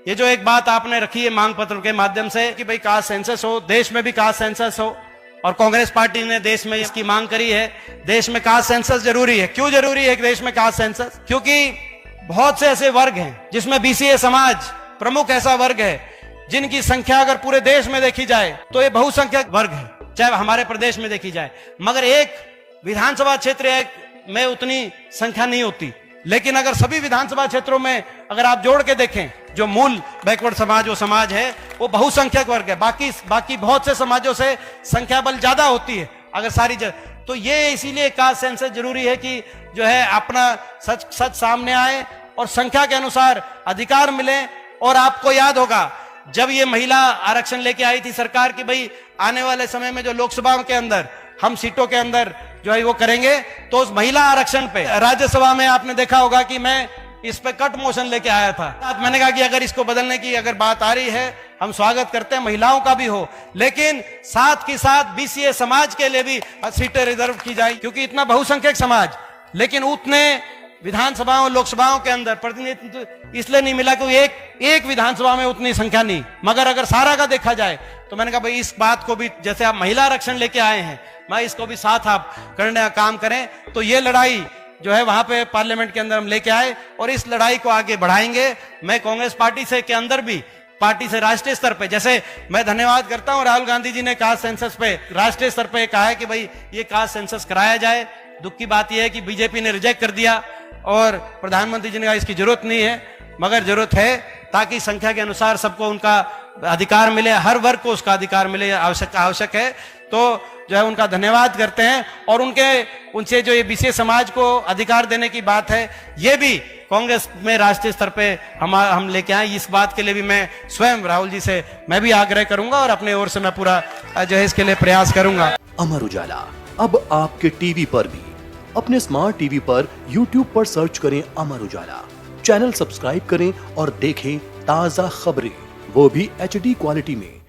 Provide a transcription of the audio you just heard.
ये जो एक बात आपने रखी है मांग पत्र के माध्यम से कि भाई कास्ट सेंसस हो, देश में भी कास्ट सेंसस हो, और कांग्रेस पार्टी ने देश में इसकी मांग करी है। देश में कास्ट सेंसस जरूरी है। क्यों जरूरी है देश में कास्ट सेंसस? क्योंकि बहुत से ऐसे वर्ग हैं जिसमें बीसीए समाज प्रमुख ऐसा वर्ग है जिनकी संख्या अगर पूरे देश में देखी जाए तो ये बहुसंख्यक वर्ग है, चाहे हमारे प्रदेश में देखी जाए, मगर एक विधानसभा क्षेत्र में उतनी संख्या नहीं होती। लेकिन अगर सभी विधानसभा क्षेत्रों में अगर आप जोड़ के देखें, जो मूल बैकवर्ड समाज वो समाज है वो बहुसंख्यक वर्ग है, बाकी बहुत से समाजों से संख्या बल ज्यादा होती है अगर सारी तो ये इसीलिए कास्ट सेंसस जरूरी है कि जो है अपना सच सामने आए और संख्या के अनुसार अधिकार मिले। और आपको याद होगा जब ये महिला आरक्षण लेके आई थी सरकार की भाई आने वाले समय में जो लोकसभा के अंदर हम सीटों के अंदर जो है वो करेंगे, तो उस महिला आरक्षण पे राज्यसभा में आपने देखा होगा कि मैं इस पे कट मोशन लेके आया था। मैंने कहा कि अगर इसको बदलने की अगर बात आ रही है, हम स्वागत करते हैं महिलाओं का भी हो, लेकिन साथ के साथ बीसीए समाज के लिए भी सीटें रिजर्व की जाए, क्योंकि इतना बहुसंख्यक समाज लेकिन उतने विधानसभाओं लोकसभाओं के अंदर प्रतिनिधित्व इसलिए नहीं मिला क्योंकि एक विधानसभा में उतनी संख्या नहीं। मगर अगर सारा का देखा जाए तो मैंने कहा भाई इस बात को भी, जैसे आप महिला आरक्षण लेके आए हैं, मैं इसको भी साथ आप करने का काम करें। तो ये लड़ाई जो है वहां पे पार्लियामेंट के अंदर हम लेके आए और इस लड़ाई को आगे बढ़ाएंगे। मैं कांग्रेस पार्टी से के अंदर भी पार्टी से राष्ट्रीय स्तर पे, जैसे मैं धन्यवाद करता हूं राहुल गांधी जी ने कास्ट सेंसस पे राष्ट्रीय स्तर पे कहा है कि भाई ये कास्ट सेंसस कराया जाए। दुख की बात यह है कि बीजेपी ने रिजेक्ट कर दिया और प्रधानमंत्री जी ने कहा इसकी जरूरत नहीं है, मगर जरूरत है ताकि संख्या के अनुसार सबको उनका अधिकार मिले, हर वर्ग को उसका अधिकार मिले, आवश्यक है। तो जो है उनका धन्यवाद करते हैं और उनसे जो ये बीसीए समाज को अधिकार देने की बात है, ये भी कांग्रेस में राष्ट्रीय स्तर पे हम लेके आए। इस बात के लिए भी मैं स्वयं राहुल जी से मैं भी आग्रह करूंगा और अपने ओर से मैं पूरा जो है इसके लिए प्रयास करूंगा। अमर उजाला अब आपके टीवी पर भी। अपने स्मार्ट टीवी पर YouTube पर सर्च करें अमर उजाला, चैनल सब्सक्राइब करें और देखें ताजा खबरें, वो भी HD क्वालिटी में।